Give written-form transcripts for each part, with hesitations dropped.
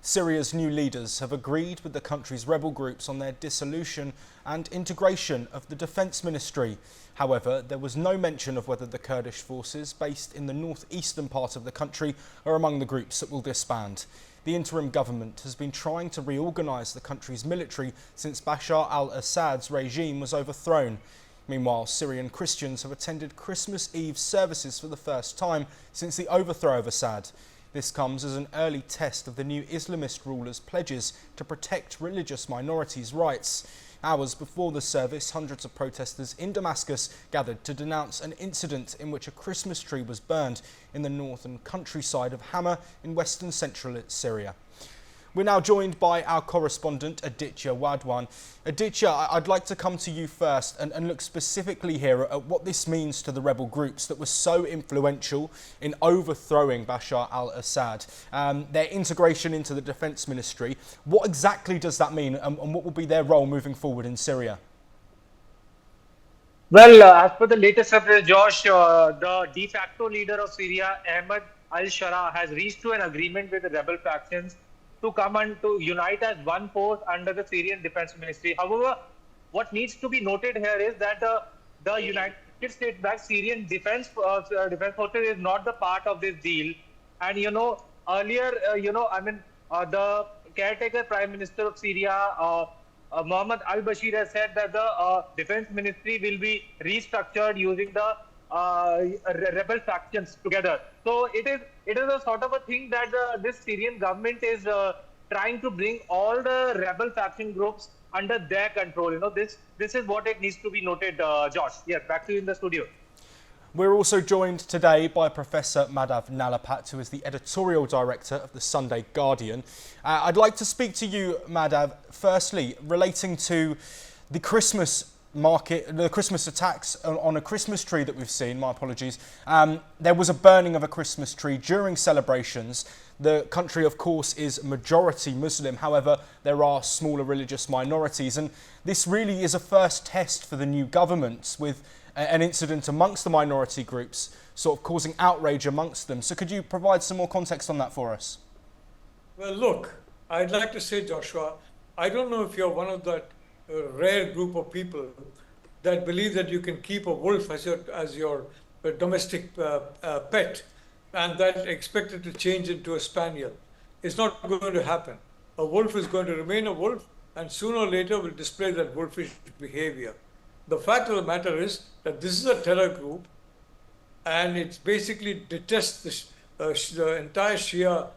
Syria's new leaders have agreed with the country's rebel groups on their dissolution and integration of the defence ministry. However, there was no mention of whether the Kurdish forces based in the northeastern part of the country are among the groups that will disband. The interim government has been trying to reorganize the country's military since Bashar al-Assad's regime was overthrown. Meanwhile, Syrian Christians have attended Christmas Eve services for the first time since the overthrow of Assad. This comes as an early test of the new Islamist ruler's pledges to protect religious minorities' rights. Hours before the service, hundreds of protesters in Damascus gathered to denounce an incident in which a Christmas tree was burned in the northern countryside of Hama in western central Syria. We're now joined by our correspondent, Aditya Wadwan. Aditya, I'd like to come to you first and look specifically here at what this means to the rebel groups that were so influential in overthrowing Bashar al-Assad, their integration into the defence ministry. What exactly does that mean, and what will be their role moving forward in Syria? Well, as per the latest update, Josh, the de facto leader of Syria, Ahmed al-Shara, has reached to an agreement with the rebel factions to come and to unite as one force under the Syrian Defense Ministry. However, what needs to be noted here is that the United States-backed Syrian defense forces is not the part of this deal. And earlier, the caretaker Prime Minister of Syria, Mohammed al-Bashir, has said that the defense ministry will be restructured using the rebel factions together. So it is a sort of a thing that this Syrian government is trying to bring all the rebel faction groups under their control. This is what it needs to be noted, Josh. Yes, back to you in the studio. We're also joined today by Professor Madhav Nalapat, who is the editorial director of the Sunday Guardian. I'd like to speak to you, Madhav, firstly, relating to the Christmas market, the Christmas attacks on a Christmas tree that we've seen. My apologies. There was a burning of a Christmas tree during celebrations. The country, of course, is majority Muslim. However, there are smaller religious minorities. And this really is a first test for the new government, with an incident amongst the minority groups sort of causing outrage amongst them. So could you provide some more context on that for us? Well, look, I'd like to say, Joshua, I don't know if you're one of that rare group of people that believe that you can keep a wolf as your domestic pet, and that expect it to change into a spaniel. It's not going to happen. A wolf is going to remain a wolf, and sooner or later will display that wolfish behavior. The fact of the matter is that this is a terror group, and it basically detests the entire Shia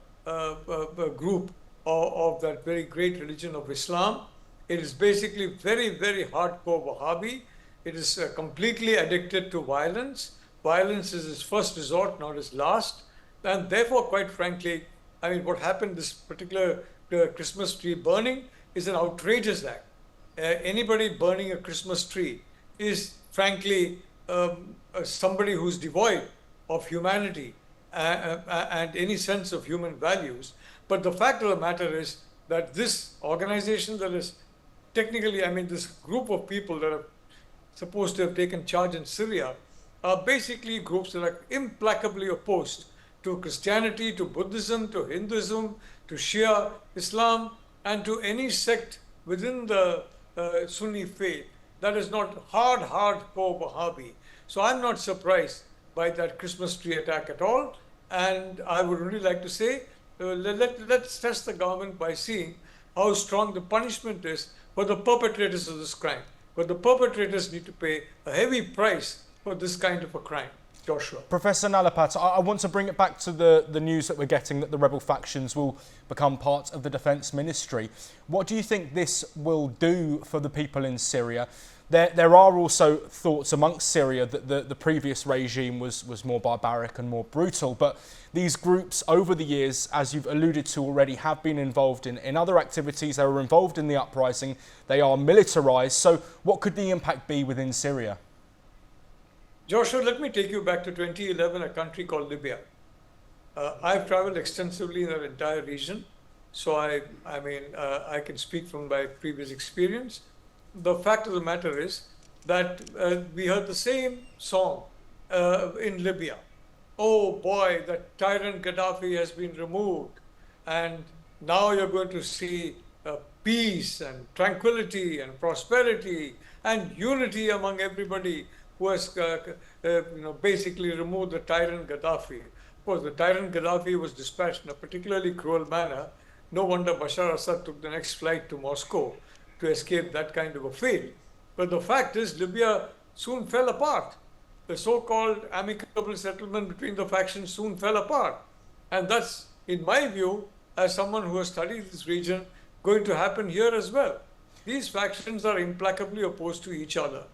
group of that very great religion of Islam. It is basically very, very hardcore Wahhabi. It is completely addicted to violence. Violence is its first resort, not its last. And therefore, quite frankly, I mean, what happened, this particular Christmas tree burning, is an outrageous act. Anybody burning a Christmas tree is, frankly, somebody who's devoid of humanity and any sense of human values. But the fact of the matter is that this organization that is technically, I mean, this group of people that are supposed to have taken charge in Syria are basically groups that are implacably opposed to Christianity, to Buddhism, to Hinduism, to Shia Islam, and to any sect within the Sunni faith that is not hardcore Wahhabi. So I'm not surprised by that Christmas tree attack at all. And I would really like to say, let's test the government by seeing how strong the punishment is for the perpetrators of this crime. But the perpetrators need to pay a heavy price for this kind of a crime. Joshua. Professor Nalapat, I want to bring it back to the news that we're getting that the rebel factions will become part of the defence ministry. What do you think this will do for the people in Syria? There are also thoughts amongst Syria that the previous regime was more barbaric and more brutal, but these groups over the years, as you've alluded to already, have been involved in other activities. They were involved in the uprising. They are militarised. So what could the impact be within Syria? Joshua, let me take you back to 2011, a country called Libya. I've traveled extensively in that entire region, so I can speak from my previous experience. The fact of the matter is that we heard the same song in Libya. Oh boy, that tyrant Gaddafi has been removed, and Now you're going to see peace and tranquility and prosperity and unity among everybody who has basically removed the tyrant Gaddafi. Of course, the tyrant Gaddafi was dispatched in a particularly cruel manner. No wonder Bashar al-Assad took the next flight to Moscow to escape that kind of a fate. But the fact is, Libya soon fell apart. The so-called amicable settlement between the factions soon fell apart. And that's, in my view, as someone who has studied this region, going to happen here as well. These factions are implacably opposed to each other.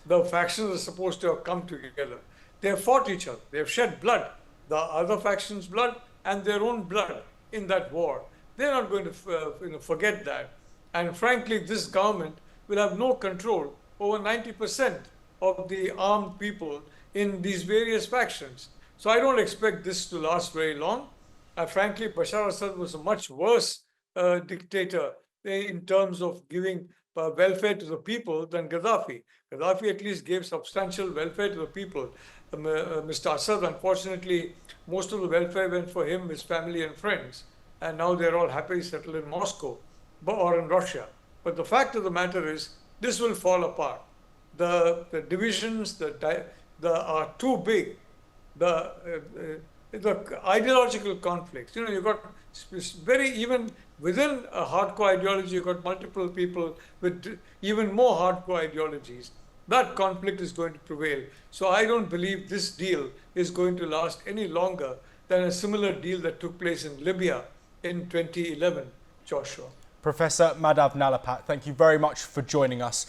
The factions are supposed to have come together. They have fought each other. They have shed blood, the other faction's blood and their own blood in that war. They're not going to forget that. And frankly, this government will have no control over 90% of the armed people in these various factions. So I don't expect this to last very long. Frankly, Bashar al-Assad was a much worse dictator in terms of giving welfare to the people than Gaddafi. Gaddafi at least gave substantial welfare to the people. Mr. Assad, unfortunately, most of the welfare went for him, his family and friends. And now they're all happily settled in Moscow or in Russia. But the fact of the matter is, this will fall apart. The divisions are too big. The ideological conflicts. You know, you've got even within a hardcore ideology, you've got multiple people with even more hardcore ideologies. That conflict is going to prevail. So I don't believe this deal is going to last any longer than a similar deal that took place in Libya in 2011, Joshua. Professor Madhav Nalapat, thank you very much for joining us.